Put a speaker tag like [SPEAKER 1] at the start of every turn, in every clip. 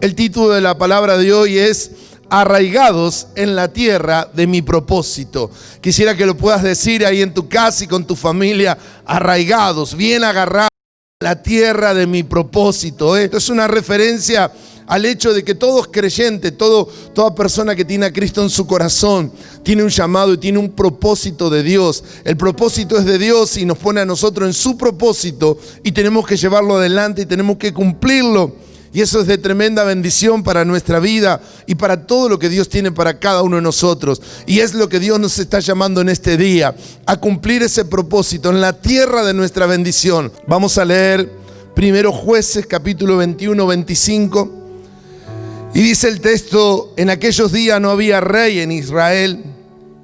[SPEAKER 1] El título de la palabra de hoy es arraigados en la tierra de mi propósito. Quisiera que lo puedas decir ahí en tu casa y con tu familia, arraigados, bien agarrados a la tierra de mi propósito. Esto es una referencia al hecho de que todo creyente, toda persona que tiene a Cristo en su corazón, tiene un llamado y tiene un propósito de Dios. El propósito es de Dios y nos pone a nosotros en su propósito y tenemos que llevarlo adelante y tenemos que cumplirlo. Y eso es de tremenda bendición para nuestra vida y para todo lo que Dios tiene para cada uno de nosotros. Y es lo que Dios nos está llamando en este día, a cumplir ese propósito en la tierra de nuestra bendición. Vamos a leer primero Jueces capítulo 21, 25. Y dice el texto: en aquellos días no había rey en Israel,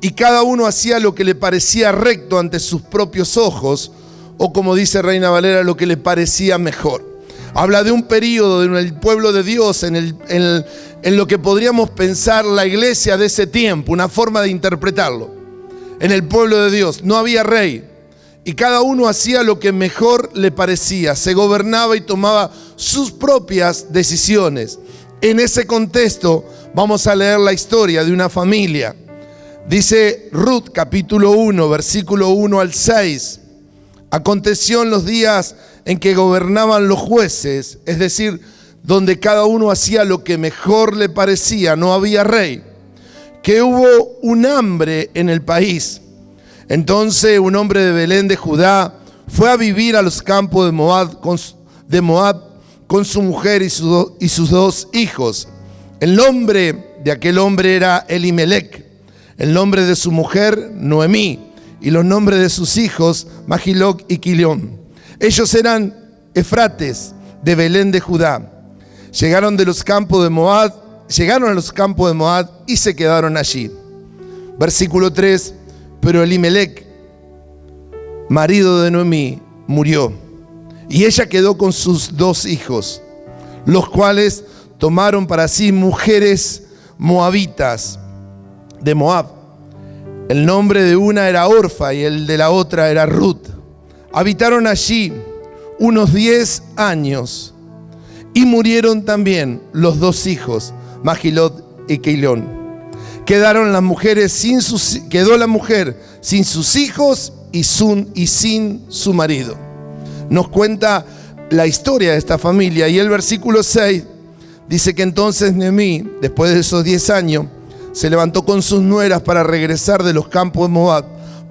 [SPEAKER 1] y cada uno hacía lo que le parecía recto ante sus propios ojos, o como dice Reina Valera, lo que le parecía mejor. Habla de un periodo en el pueblo de Dios, en lo que podríamos pensar la iglesia de ese tiempo, una forma de interpretarlo. En el pueblo de Dios no había rey y cada uno hacía lo que mejor le parecía, se gobernaba y tomaba sus propias decisiones. En ese contexto vamos a leer la historia de una familia. Dice Ruth capítulo 1, versículo 1 al 6. Aconteció en los días en que gobernaban los jueces, es decir, donde cada uno hacía lo que mejor le parecía, no había rey, que hubo un hambre en el país. Entonces un hombre de Belén de Judá fue a vivir a los campos de Moab con su mujer y sus dos hijos. El nombre de aquel hombre era Elimelec, el nombre de su mujer Noemí, y los nombres de sus hijos Majiloc y Quilión. Ellos eran efrates de Belén de Judá. Llegaron a los campos de Moab y se quedaron allí. Versículo 3. Pero Elimelec, marido de Noemí, murió, y ella quedó con sus dos hijos, los cuales tomaron para sí mujeres moabitas de Moab. El nombre de una era Orfa y el de la otra era Ruth. Habitaron allí unos 10 años y murieron también los dos hijos, Majilot y Quilión. Quedó la mujer sin sus hijos y sin su marido. Nos cuenta la historia de esta familia, y el versículo 6 dice que entonces Noemí, después de esos 10 años, se levantó con sus nueras para regresar de los campos de Moab,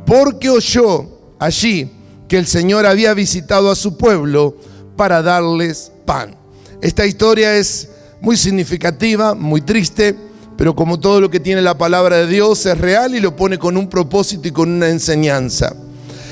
[SPEAKER 1] porque oyó allí que el Señor había visitado a su pueblo para darles pan. Esta historia es muy significativa, muy triste, pero como todo lo que tiene la palabra de Dios es real y lo pone con un propósito y con una enseñanza.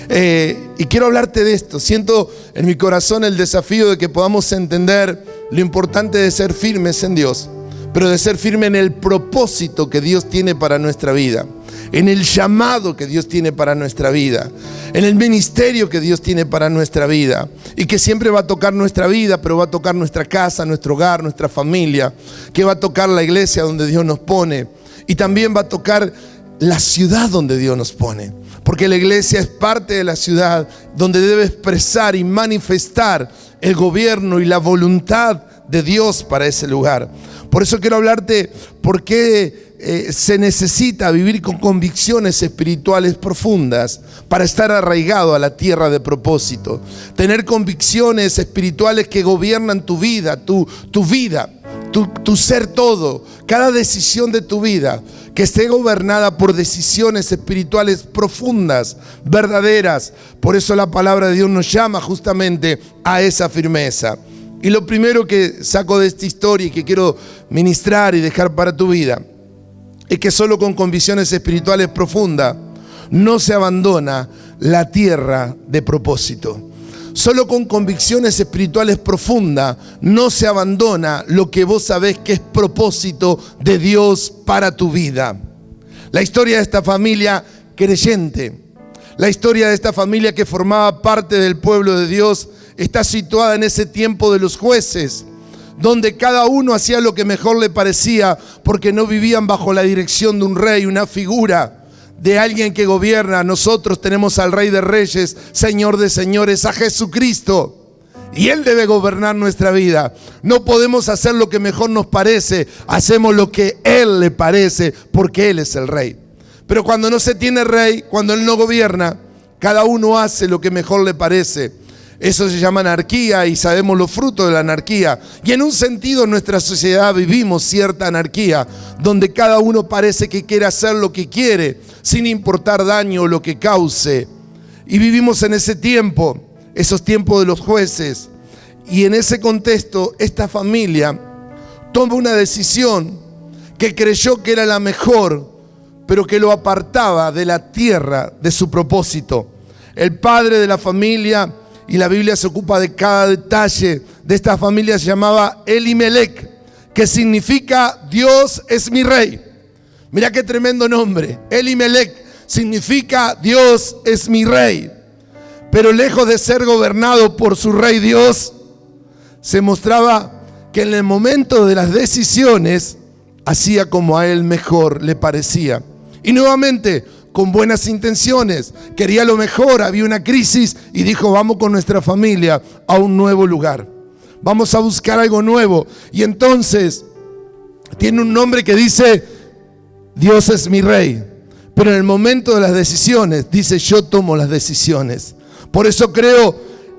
[SPEAKER 1] Y quiero hablarte de esto. Siento en mi corazón el desafío de que podamos entender lo importante de ser firmes en Dios, pero de ser firme en el propósito que Dios tiene para nuestra vida, en el llamado que Dios tiene para nuestra vida, en el ministerio que Dios tiene para nuestra vida, y que siempre va a tocar nuestra vida, pero va a tocar nuestra casa, nuestro hogar, nuestra familia, que va a tocar la iglesia donde Dios nos pone, y también va a tocar la ciudad donde Dios nos pone, porque la iglesia es parte de la ciudad donde debe expresar y manifestar el gobierno y la voluntad de Dios para ese lugar. Por eso quiero hablarte por qué se necesita vivir con convicciones espirituales profundas para estar arraigado a la tierra de propósito. Tener convicciones espirituales que gobiernan tu vida, tu ser todo, cada decisión de tu vida, que esté gobernada por decisiones espirituales profundas, verdaderas. Por eso la palabra de Dios nos llama justamente a esa firmeza. Y lo primero que saco de esta historia y que quiero ministrar y dejar para tu vida es que solo con convicciones espirituales profundas no se abandona la tierra de propósito. Solo con convicciones espirituales profundas no se abandona lo que vos sabés que es propósito de Dios para tu vida. La historia de esta familia creyente, la historia de esta familia que formaba parte del pueblo de Dios, está situada en ese tiempo de los jueces, donde cada uno hacía lo que mejor le parecía, porque no vivían bajo la dirección de un rey, una figura de alguien que gobierna. Nosotros tenemos al Rey de Reyes, Señor de Señores, a Jesucristo. y Él debe gobernar nuestra vida. No podemos hacer lo que mejor nos parece, hacemos lo que Él le parece, porque Él es el rey. Pero cuando no se tiene rey, cuando Él no gobierna, cada uno hace lo que mejor le parece. Eso se llama anarquía y sabemos los frutos de la anarquía. Y en un sentido en nuestra sociedad vivimos cierta anarquía, donde cada uno parece que quiere hacer lo que quiere, sin importar daño o lo que cause. Y vivimos en ese tiempo, esos tiempos de los jueces. Y en ese contexto, esta familia toma una decisión que creyó que era la mejor, pero que lo apartaba de la tierra de su propósito. El padre de la familia, y la Biblia se ocupa de cada detalle de esta familia, se llamaba Elimelech, que significa Dios es mi rey. Mira qué tremendo nombre. Elimelech significa Dios es mi rey. Pero lejos de ser gobernado por su rey Dios, se mostraba que en el momento de las decisiones hacía como a él mejor le parecía. Y nuevamente, con buenas intenciones, quería lo mejor, había una crisis y dijo: vamos con nuestra familia a un nuevo lugar, vamos a buscar algo nuevo. Y entonces tiene un nombre que dice Dios es mi rey, pero en el momento de las decisiones dice: yo tomo las decisiones. Por eso creo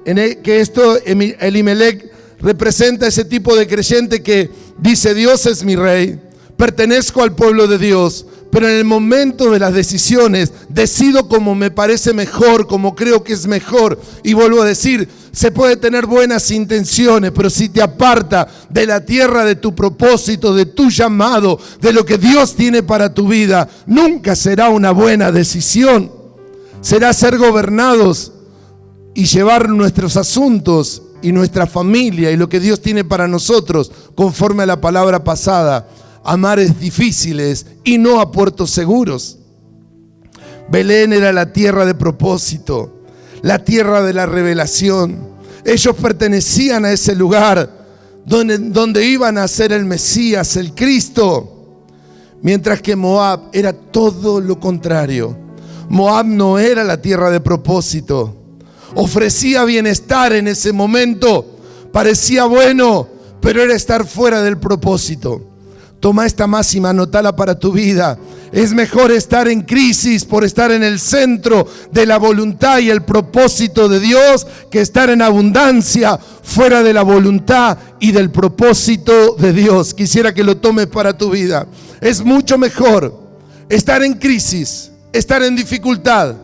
[SPEAKER 1] que esto, Elimelech, representa ese tipo de creyente que dice: Dios es mi rey, pertenezco al pueblo de Dios, pero en el momento de las decisiones decido como me parece mejor, como creo que es mejor. Y vuelvo a decir, se puede tener buenas intenciones, pero si te aparta de la tierra de tu propósito, de tu llamado, de lo que Dios tiene para tu vida, nunca será una buena decisión. Será ser gobernados y llevar nuestros asuntos y nuestra familia y lo que Dios tiene para nosotros, conforme a la palabra pasada, a mares difíciles y no a puertos seguros. Belén era la tierra de propósito, la tierra de la revelación. Ellos pertenecían a ese lugar donde iban a ser el Mesías, el Cristo. Mientras que Moab era todo lo contrario. Moab no era la tierra de propósito. Ofrecía bienestar en ese momento, parecía bueno, pero era estar fuera del propósito. Toma esta máxima, anótala para tu vida. Es mejor estar en crisis por estar en el centro de la voluntad y el propósito de Dios, que estar en abundancia fuera de la voluntad y del propósito de Dios. Quisiera que lo tomes para tu vida. Es mucho mejor estar en crisis, estar en dificultad,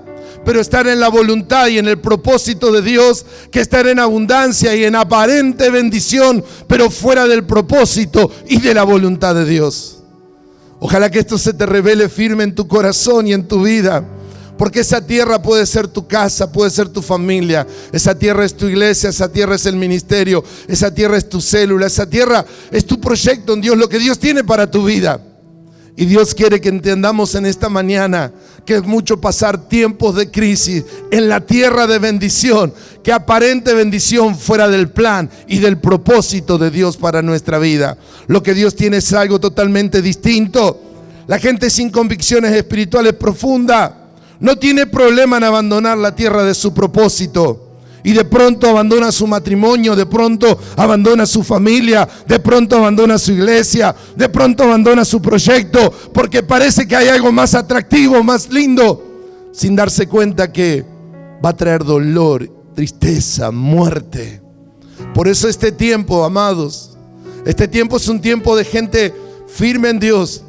[SPEAKER 1] pero estar en la voluntad y en el propósito de Dios, que estar en abundancia y en aparente bendición, pero fuera del propósito y de la voluntad de Dios. Ojalá que esto se te revele firme en tu corazón y en tu vida, porque esa tierra puede ser tu casa, puede ser tu familia, esa tierra es tu iglesia, esa tierra es el ministerio, esa tierra es tu célula, esa tierra es tu proyecto en Dios, lo que Dios tiene para tu vida. Y Dios quiere que entendamos en esta mañana que es mucho pasar tiempos de crisis en la tierra de bendición, que aparente bendición fuera del plan y del propósito de Dios para nuestra vida. Lo que Dios tiene es algo totalmente distinto. La gente sin convicciones espirituales profundas no tiene problema en abandonar la tierra de su propósito. Y de pronto abandona su matrimonio, de pronto abandona su familia, de pronto abandona su iglesia, de pronto abandona su proyecto, porque parece que hay algo más atractivo, más lindo, sin darse cuenta que va a traer dolor, tristeza, muerte. Por eso este tiempo, amados, este tiempo es un tiempo de gente firme en Dios,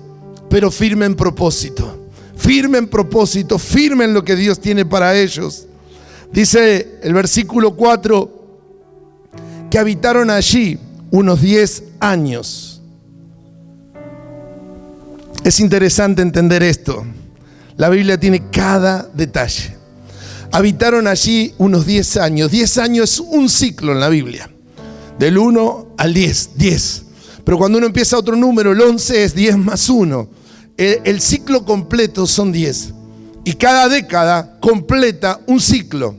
[SPEAKER 1] pero firme en propósito, firme en lo que Dios tiene para ellos. Dice el versículo 4 que habitaron allí unos 10 años. Es interesante entender esto. La Biblia tiene cada detalle. Habitaron allí unos 10 años. 10 años es un ciclo en la Biblia. Del 1 al 10, 10. Pero cuando uno empieza otro número, el 11 es 10 más 1. El ciclo completo son 10. Y cada década completa un ciclo.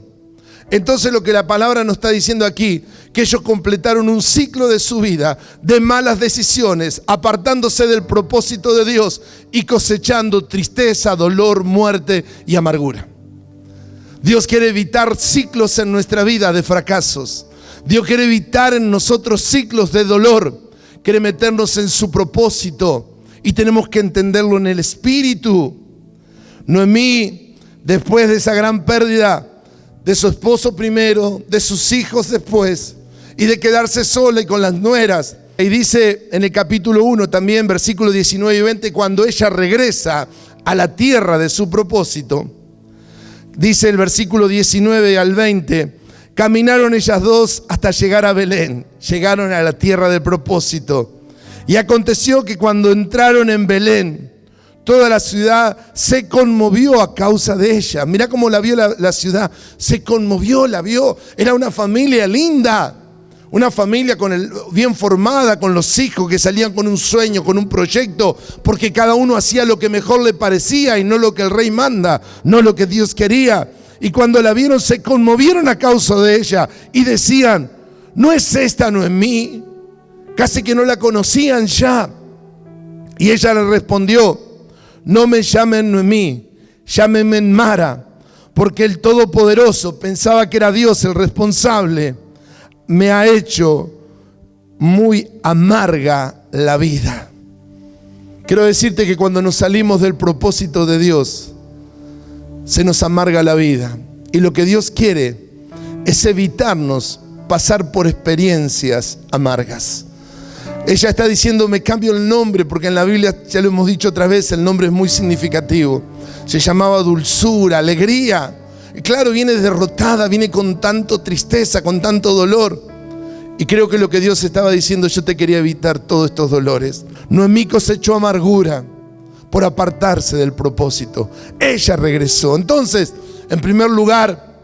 [SPEAKER 1] Entonces lo que la palabra nos está diciendo aquí, que ellos completaron un ciclo de su vida de malas decisiones, apartándose del propósito de Dios y cosechando tristeza, dolor, muerte y amargura. Dios quiere evitar ciclos en nuestra vida de fracasos. Dios quiere evitar en nosotros ciclos de dolor. Quiere meternos en su propósito. Y tenemos que entenderlo en el espíritu. Noemí, después de esa gran pérdida de su esposo primero, de sus hijos después, y de quedarse sola y con las nueras. Y dice en el capítulo 1 también, versículos 19 y 20, cuando ella regresa a la tierra de su propósito, dice el versículo 19 al 20, caminaron ellas dos hasta llegar a Belén, llegaron a la tierra del propósito. Y aconteció que cuando entraron en Belén, toda la ciudad se conmovió a causa de ella. Mirá cómo la vio la ciudad, se conmovió, la vio. Era una familia linda, una familia bien formada, con los hijos que salían con un sueño, con un proyecto, porque cada uno hacía lo que mejor le parecía y no lo que el rey manda, no lo que Dios quería. Y cuando la vieron se conmovieron a causa de ella y decían, ¿no es esta Noemí? Casi que no la conocían ya. Y ella le respondió, no me llamen Noemí, llámenme Mara, porque el Todopoderoso, pensaba que era Dios el responsable, me ha hecho muy amarga la vida. Quiero decirte que cuando nos salimos del propósito de Dios, se nos amarga la vida. Y lo que Dios quiere es evitarnos pasar por experiencias amargas. Ella está diciendo, me cambio el nombre, porque en la Biblia, ya lo hemos dicho otra vez, el nombre es muy significativo. Se llamaba dulzura, alegría. Y claro, viene derrotada, viene con tanto tristeza, con tanto dolor. Y creo que lo que Dios estaba diciendo, yo te quería evitar todos estos dolores. Noemí cosechó amargura por apartarse del propósito. Ella regresó. Entonces, en primer lugar,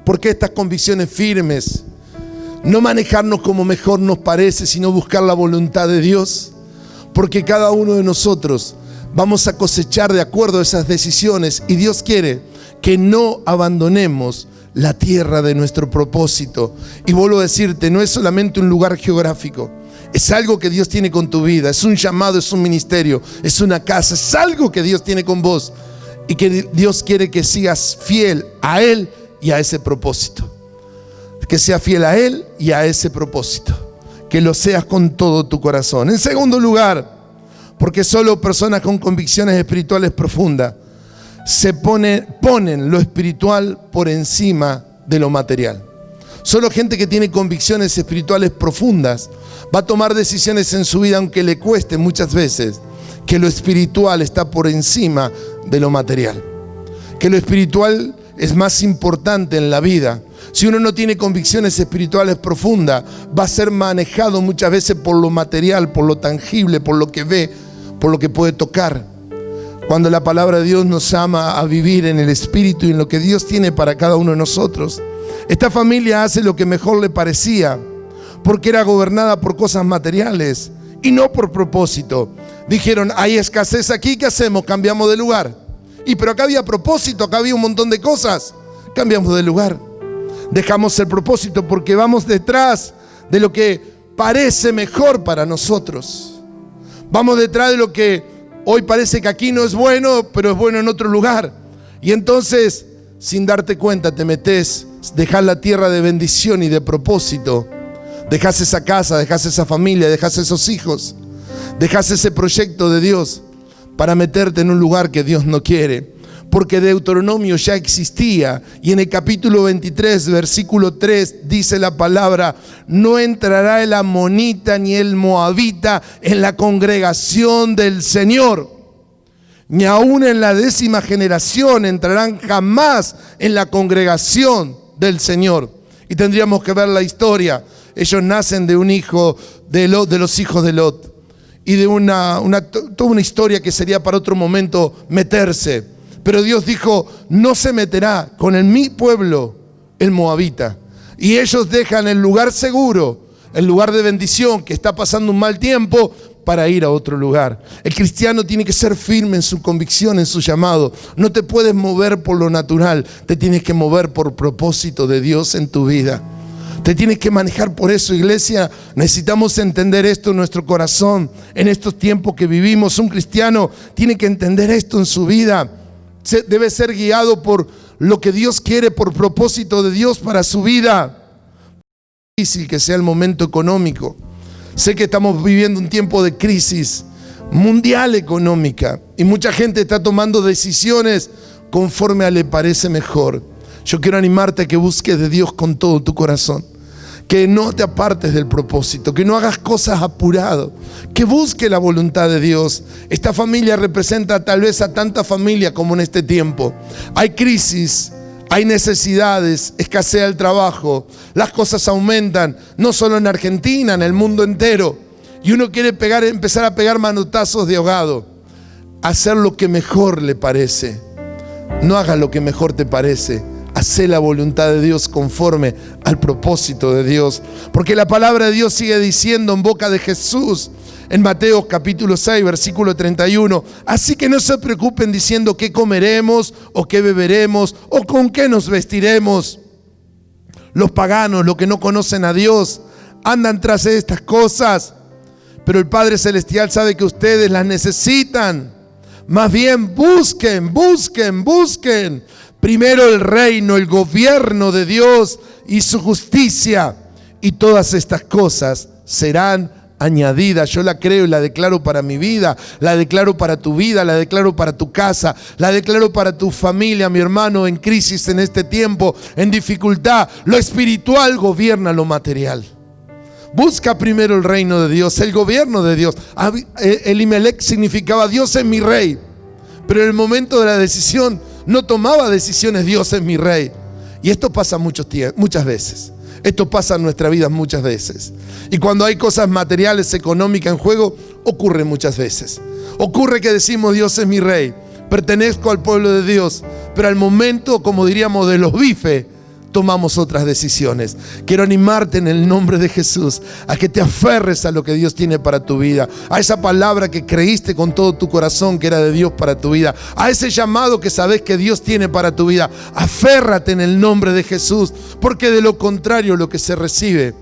[SPEAKER 1] ¿por qué estas convicciones firmes? No manejarnos como mejor nos parece, sino buscar la voluntad de Dios. Porque cada uno de nosotros vamos a cosechar de acuerdo a esas decisiones. Y Dios quiere que no abandonemos la tierra de nuestro propósito. Y vuelvo a decirte, no es solamente un lugar geográfico. Es algo que Dios tiene con tu vida. Es un llamado, es un ministerio, es una casa. Es algo que Dios tiene con vos. Y que Dios quiere que seas fiel a Él y a ese propósito. Que seas fiel a Él y a ese propósito. Que lo seas con todo tu corazón. En segundo lugar, porque solo personas con convicciones espirituales profundas ponen lo espiritual por encima de lo material. Solo gente que tiene convicciones espirituales profundas va a tomar decisiones en su vida, aunque le cueste muchas veces, que lo espiritual está por encima de lo material. Que lo espiritual es más importante en la vida. Si uno no tiene convicciones espirituales profundas, va a ser manejado muchas veces por lo material, por lo tangible, por lo que ve, por lo que puede tocar. Cuando la palabra de Dios nos llama a vivir en el espíritu y en lo que Dios tiene para cada uno de nosotros. Esta familia hace lo que mejor le parecía, porque era gobernada por cosas materiales y no por propósito. Dijeron, hay escasez aquí, ¿qué hacemos? Cambiamos de lugar. Pero acá había propósito, acá había un montón de cosas. Cambiamos de lugar. Dejamos el propósito porque vamos detrás de lo que parece mejor para nosotros. Vamos detrás de lo que hoy parece que aquí no es bueno, pero es bueno en otro lugar. Y entonces, sin darte cuenta, te metes, dejas la tierra de bendición y de propósito. Dejas esa casa, dejas esa familia, dejas esos hijos. Dejas ese proyecto de Dios para meterte en un lugar que Dios no quiere. Porque Deuteronomio ya existía. Y en el capítulo 23, versículo 3, dice la palabra, no entrará el amonita ni el moabita en la congregación del Señor. Ni aún en la 10ª generación entrarán jamás en la congregación del Señor. Y tendríamos que ver la historia. Ellos nacen de un hijo de Lot, de los hijos de Lot. Y de toda una historia que sería para otro momento meterse. Pero Dios dijo, no se meterá con mi pueblo, el moabita. Y ellos dejan el lugar seguro, el lugar de bendición, que está pasando un mal tiempo, para ir a otro lugar. El cristiano tiene que ser firme en su convicción, en su llamado. No te puedes mover por lo natural, te tienes que mover por propósito de Dios en tu vida. Te tienes que manejar por eso, iglesia. Necesitamos entender esto en nuestro corazón, en estos tiempos que vivimos. Un cristiano tiene que entender esto en su vida. Debe ser guiado por lo que Dios quiere, por propósito de Dios para su vida. difícil que sea el momento económico. Sé que estamos viviendo un tiempo de crisis mundial económica y mucha gente está tomando decisiones conforme a le parece mejor. Yo quiero animarte a que busques de Dios con todo tu corazón, que no te apartes del propósito, que no hagas cosas apurado, que busque la voluntad de Dios. Esta familia representa tal vez a tanta familia como en este tiempo. Hay crisis, hay necesidades, escasea el trabajo, las cosas aumentan, no solo en Argentina, en el mundo entero. Y uno quiere empezar a pegar manotazos de ahogado, hacer lo que mejor le parece. No hagas lo que mejor te parece. Hacé la voluntad de Dios conforme al propósito de Dios. Porque la palabra de Dios sigue diciendo en boca de Jesús, en Mateo capítulo 6, versículo 31. Así que no se preocupen diciendo qué comeremos o qué beberemos o con qué nos vestiremos. Los paganos, los que no conocen a Dios, andan tras estas cosas. Pero el Padre Celestial sabe que ustedes las necesitan. Más bien busquen primero el reino, el gobierno de Dios y su justicia, y todas estas cosas serán añadidas. Yo la creo y la declaro para mi vida, la declaro para tu vida, la declaro para tu casa, la declaro para tu familia, mi hermano, en crisis en este tiempo, en dificultad. Lo espiritual gobierna lo material. Busca primero el reino de Dios, el gobierno de Dios. Elimelech significaba Dios es mi rey, pero en el momento de la decisión no tomaba decisiones, Dios es mi rey. Y esto pasa muchas veces. Esto pasa en nuestra vida muchas veces. Y cuando hay cosas materiales, económicas en juego, ocurre muchas veces. Ocurre que decimos Dios es mi rey, pertenezco al pueblo de Dios, pero al momento, como diríamos, de los bifes, tomamos otras decisiones. Quiero animarte en el nombre de Jesús a que te aferres a lo que Dios tiene para tu vida, a esa palabra que creíste con todo tu corazón que era de Dios para tu vida, a ese llamado que sabes que Dios tiene para tu vida. Aférrate en el nombre de Jesús, porque de lo contrario lo que se recibe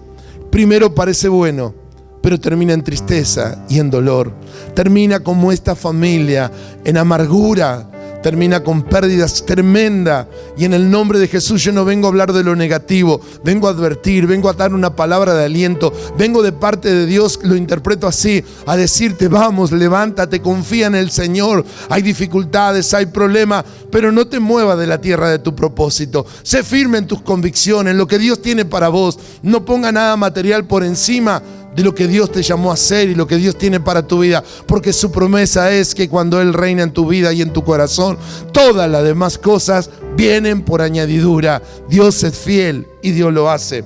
[SPEAKER 1] primero parece bueno, pero termina en tristeza y en dolor. Termina como esta familia, en amargura. Termina con pérdidas tremendas. Y en el nombre de Jesús yo no vengo a hablar de lo negativo, vengo a advertir, vengo a dar una palabra de aliento, vengo de parte de Dios, lo interpreto así, a decirte vamos, levántate, confía en el Señor. Hay dificultades, hay problemas, pero no te muevas de la tierra de tu propósito. Sé firme en tus convicciones, en lo que Dios tiene para vos. No ponga nada material por encima de lo que Dios te llamó a hacer y lo que Dios tiene para tu vida, porque su promesa es que cuando Él reina en tu vida y en tu corazón, todas las demás cosas vienen por añadidura. Dios es fiel y Dios lo hace.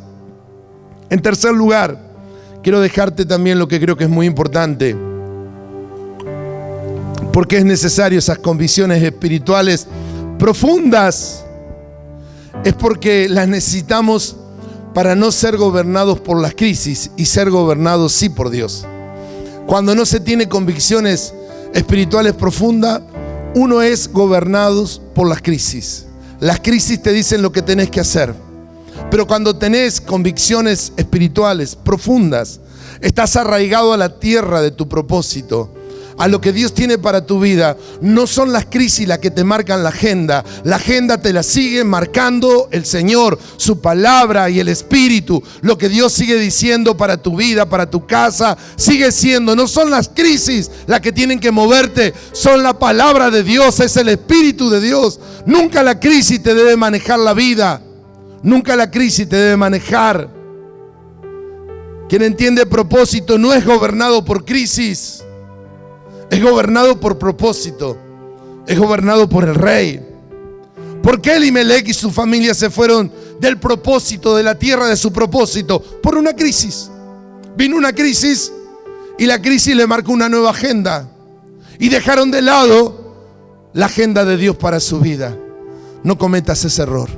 [SPEAKER 1] En tercer lugar, quiero dejarte también lo que creo que es muy importante, porque es necesario esas convicciones espirituales profundas, es porque las necesitamos para no ser gobernados por las crisis y ser gobernados sí por Dios. Cuando no se tiene convicciones espirituales profundas, uno es gobernado por las crisis. Las crisis te dicen lo que tenés que hacer. Pero cuando tenés convicciones espirituales profundas, estás arraigado a la tierra de tu propósito, a lo que Dios tiene para tu vida. No son las crisis las que te marcan la agenda. La agenda te la sigue marcando el Señor, su palabra y el Espíritu. Lo que Dios sigue diciendo para tu vida, para tu casa, sigue siendo. No son las crisis las que tienen que moverte, son la palabra de Dios, es el Espíritu de Dios. Nunca la crisis te debe manejar la vida. Nunca la crisis te debe manejar. Quien entiende propósito no es gobernado por crisis. Es gobernado por propósito. Es gobernado por el rey. ¿Por qué Elimelech y su familia se fueron del propósito, de la tierra de su propósito? Por una crisis. Vino una crisis y la crisis le marcó una nueva agenda. Y dejaron de lado la agenda de Dios para su vida. No cometas ese error.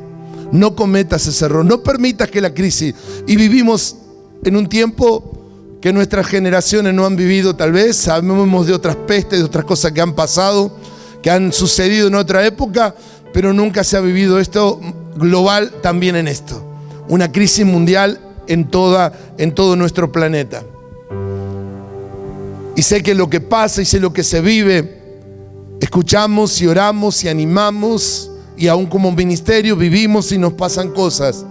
[SPEAKER 1] No cometas ese error. No permitas que la crisis... Y vivimos en un tiempo que nuestras generaciones no han vivido tal vez. Sabemos de otras pestes, de otras cosas que han pasado, que han sucedido en otra época, pero nunca se ha vivido esto global también en esto. Una crisis mundial en todo nuestro planeta. Y sé que lo que pasa y sé lo que se vive, escuchamos y oramos y animamos, y aún como ministerio vivimos y nos pasan cosas.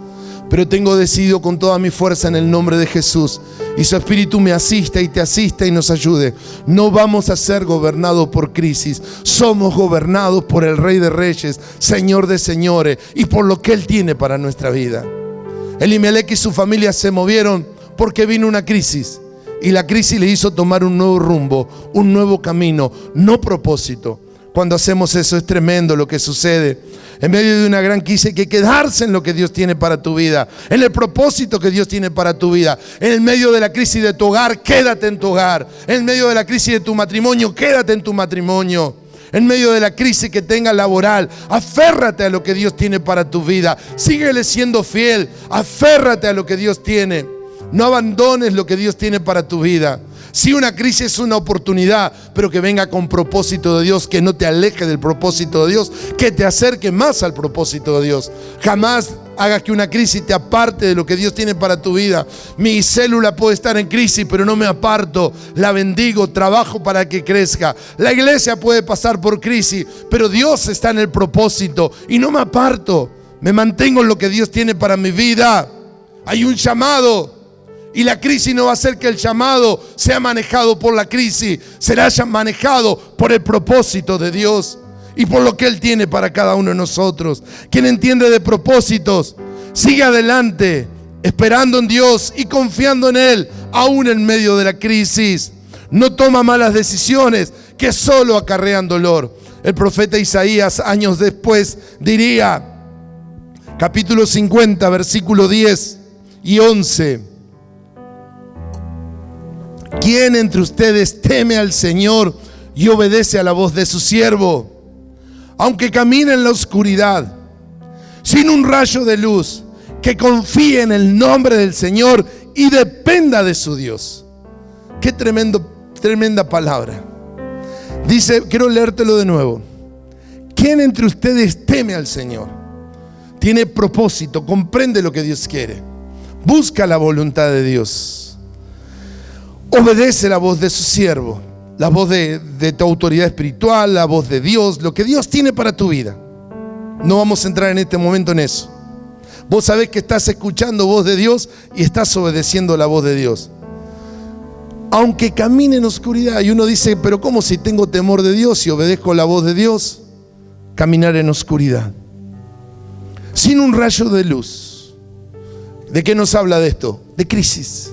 [SPEAKER 1] pero tengo decidido con toda mi fuerza en el nombre de Jesús, y su Espíritu me asista y te asista y nos ayude. No vamos a ser gobernados por crisis, somos gobernados por el Rey de Reyes, Señor de Señores, y por lo que Él tiene para nuestra vida. Elimelec y su familia se movieron porque vino una crisis, y la crisis le hizo tomar un nuevo rumbo, un nuevo camino, no propósito. Cuando hacemos eso es tremendo lo que sucede. En medio de una gran crisis hay que quedarse en lo que Dios tiene para tu vida, en el propósito que Dios tiene para tu vida. En el medio de la crisis de tu hogar, quédate en tu hogar. En el medio de la crisis de tu matrimonio, quédate en tu matrimonio. En medio de la crisis que tengas laboral, aférrate a lo que Dios tiene para tu vida. Síguele siendo fiel, aférrate a lo que Dios tiene. No abandones lo que Dios tiene para tu vida. Si una crisis es una oportunidad, pero que venga con propósito de Dios, que no te aleje del propósito de Dios, que te acerque más al propósito de Dios. Jamás hagas que una crisis te aparte de lo que Dios tiene para tu vida. Mi célula puede estar en crisis, pero no me aparto. La bendigo, trabajo para que crezca. La iglesia puede pasar por crisis, pero Dios está en el propósito y no me aparto. Me mantengo en lo que Dios tiene para mi vida. Hay un llamado. Y la crisis no va a hacer que el llamado sea manejado por la crisis, será manejado por el propósito de Dios y por lo que Él tiene para cada uno de nosotros. Quien entiende de propósitos, sigue adelante, esperando en Dios y confiando en Él, aún en medio de la crisis. No toma malas decisiones que solo acarrean dolor. El profeta Isaías, años después, diría, capítulo 50, versículo 10 y 11. ¿Quién entre ustedes teme al Señor y obedece a la voz de su siervo? Aunque camine en la oscuridad, sin un rayo de luz, que confíe en el nombre del Señor y dependa de su Dios. Qué tremenda palabra. Dice, quiero leértelo de nuevo. ¿Quién entre ustedes teme al Señor? Tiene propósito, comprende lo que Dios quiere, busca la voluntad de Dios. Obedece la voz de su siervo, la voz de tu autoridad espiritual, la voz de Dios, lo que Dios tiene para tu vida. No vamos a entrar en este momento en eso. Vos sabés que estás escuchando voz de Dios y estás obedeciendo la voz de Dios. Aunque camine en oscuridad, y uno dice, pero ¿cómo si tengo temor de Dios y obedezco la voz de Dios? Caminar en oscuridad, sin un rayo de luz. ¿De qué nos habla de esto? De crisis,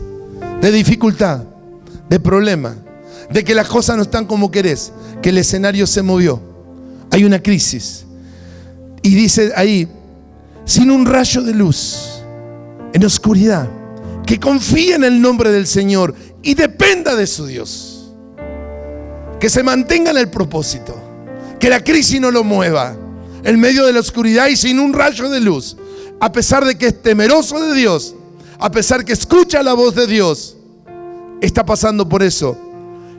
[SPEAKER 1] de dificultad, de problema, de que las cosas no están como querés, que el escenario se movió, hay una crisis. Y dice ahí, sin un rayo de luz, en oscuridad, que confíe en el nombre del Señor y dependa de su Dios, que se mantenga en el propósito, que la crisis no lo mueva, en medio de la oscuridad y sin un rayo de luz, a pesar de que es temeroso de Dios, a pesar que escucha la voz de Dios, está pasando por eso.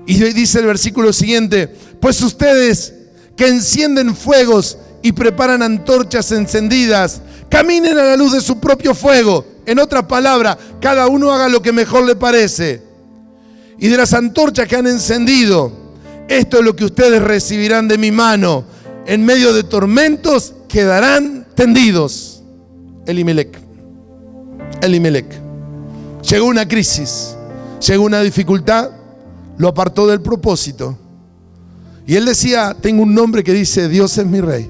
[SPEAKER 1] Y dice el versículo siguiente, pues ustedes que encienden fuegos y preparan antorchas encendidas, caminen a la luz de su propio fuego. En otras palabras, cada uno haga lo que mejor le parece. Y de las antorchas que han encendido, esto es lo que ustedes recibirán de mi mano. En medio de tormentos quedarán tendidos. Elimelec. Llegó una crisis. Llegó una dificultad, lo apartó del propósito. Y él decía, tengo un nombre que dice, Dios es mi rey.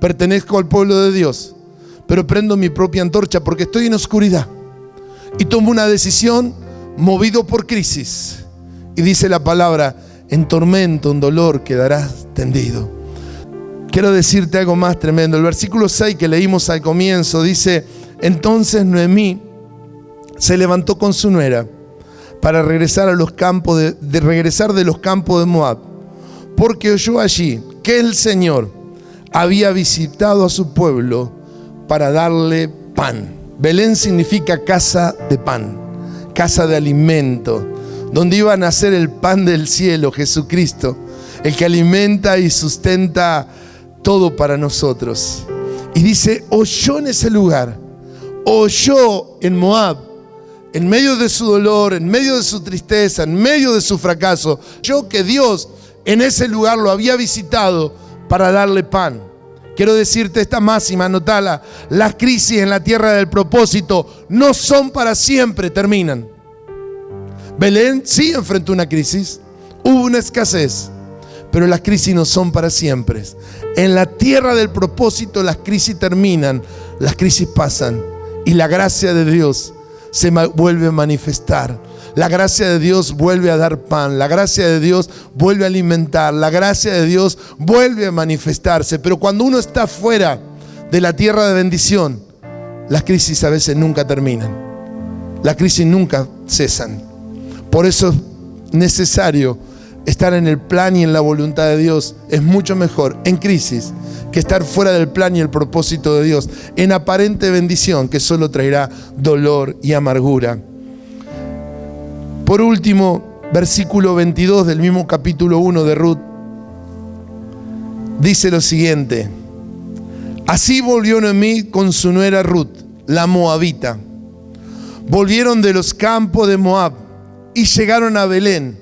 [SPEAKER 1] Pertenezco al pueblo de Dios, pero prendo mi propia antorcha porque estoy en oscuridad. Y tomo una decisión movido por crisis. Y dice la palabra, en tormento, en dolor, quedarás tendido. Quiero decirte algo más tremendo. El versículo 6 que leímos al comienzo dice, entonces Noemí se levantó con su nuera para regresar a los campos regresar de los campos de Moab, porque oyó allí que el Señor había visitado a su pueblo para darle pan. Belén significa casa de pan, casa de alimento, donde iba a nacer el pan del cielo, Jesucristo, el que alimenta y sustenta todo para nosotros. Y dice, oyó en ese lugar, oyó en Moab, en medio de su dolor, en medio de su tristeza, en medio de su fracaso, oyó que Dios en ese lugar lo había visitado para darle pan. quiero decirte esta máxima, anotala. Las crisis en la tierra del propósito no son para siempre, terminan. Belén sí enfrentó una crisis, hubo una escasez, pero las crisis no son para siempre. En la tierra del propósito las crisis terminan, las crisis pasan y la gracia de Dios se vuelve a manifestar. La gracia de Dios vuelve a dar pan, la gracia de Dios vuelve a alimentar, la gracia de Dios vuelve a manifestarse. Pero cuando uno está fuera de la tierra de bendición, las crisis a veces nunca terminan, las crisis nunca cesan. Por eso es necesario estar en el plan y en la voluntad de Dios. Es mucho mejor en crisis que estar fuera del plan y el propósito de Dios, en aparente bendición que solo traerá dolor y amargura. Por último, versículo 22 del mismo capítulo 1 de Ruth, dice lo siguiente: así volvió Noemí con su nuera Ruth, la moabita. Volvieron de los campos de Moab y llegaron a Belén.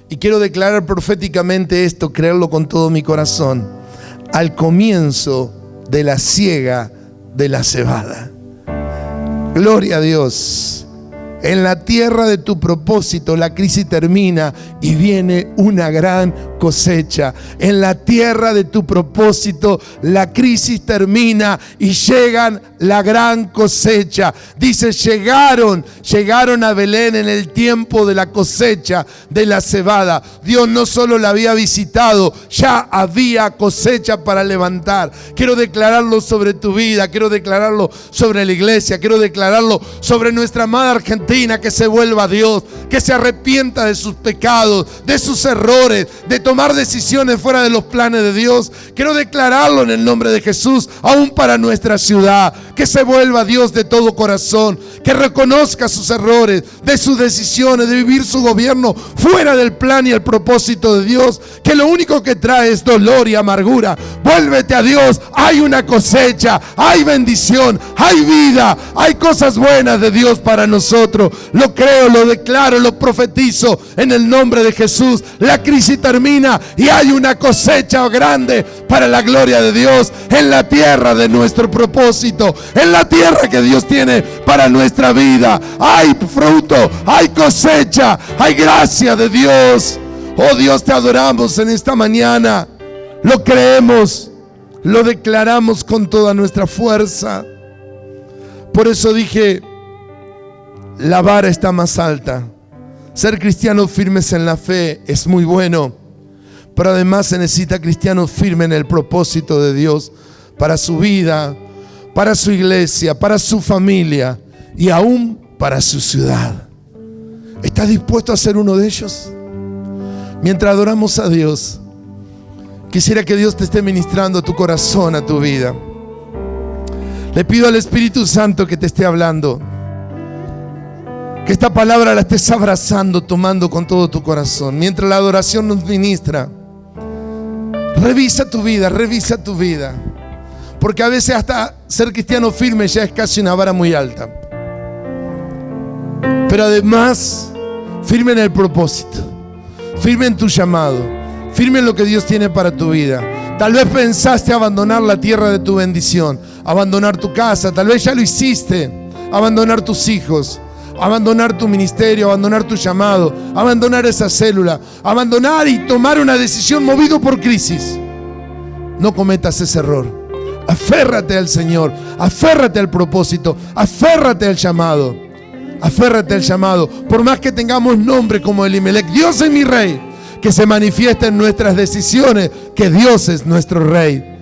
[SPEAKER 1] Y quiero declarar proféticamente esto, creerlo con todo mi corazón: al comienzo de la siega de la cebada. Gloria a Dios. En la tierra de tu propósito la crisis termina y viene una gran cosecha. En la tierra de tu propósito la crisis termina y llegan la gran cosecha. Dice, llegaron a Belén en el tiempo de la cosecha de la cebada. Dios no solo la había visitado, ya había cosecha para levantar. Quiero declararlo sobre tu vida, quiero declararlo sobre la iglesia, quiero declararlo sobre nuestra amada Argentina, que se vuelva a Dios, que se arrepienta de sus pecados, de sus errores, de tomar decisiones fuera de los planes de Dios. Quiero declararlo en el nombre de Jesús, aún para nuestra ciudad, que se vuelva a Dios de todo corazón, que reconozca sus errores, de sus decisiones, de vivir su gobierno fuera del plan y el propósito de Dios, que lo único que trae es dolor y amargura. Vuélvete a Dios, hay una cosecha, hay bendición, hay vida, hay cosas buenas de Dios para nosotros. Lo creo, lo declaro, lo profetizo en el nombre de Jesús. La crisis termina y hay una cosecha grande para la gloria de Dios en la tierra de nuestro propósito, en la tierra que Dios tiene para nuestra vida. Hay fruto, hay cosecha, hay gracia de Dios. Oh Dios, te adoramos en esta mañana. Lo creemos, lo declaramos con toda nuestra fuerza. Por eso dije, la vara está más alta. Ser cristianos firmes en la fe es muy bueno, pero además se necesita cristianos firmes en el propósito de Dios para su vida, para su iglesia, para su familia y aún para su ciudad. ¿Estás dispuesto a ser uno de ellos? Mientras adoramos a Dios, quisiera que Dios te esté ministrando a tu corazón, a tu vida. Le pido al Espíritu Santo que te esté hablando, que esta palabra la estés abrazando, tomando con todo tu corazón. Mientras la adoración nos ministra, revisa tu vida, porque a veces hasta ser cristiano firme ya es casi una vara muy alta. Pero además, firme en el propósito, firme en tu llamado, firme en lo que Dios tiene para tu vida. Tal vez pensaste abandonar la tierra de tu bendición, abandonar tu casa, tal vez ya lo hiciste, abandonar tus hijos, abandonar tu ministerio, abandonar tu llamado, abandonar esa célula, abandonar y tomar una decisión movido por crisis. No cometas ese error. Aférrate al Señor, aférrate al propósito, aférrate al llamado, aférrate al llamado. Por más que tengamos nombre como Elimelech, Dios es mi rey, que se manifiesta en nuestras decisiones, que Dios es nuestro rey.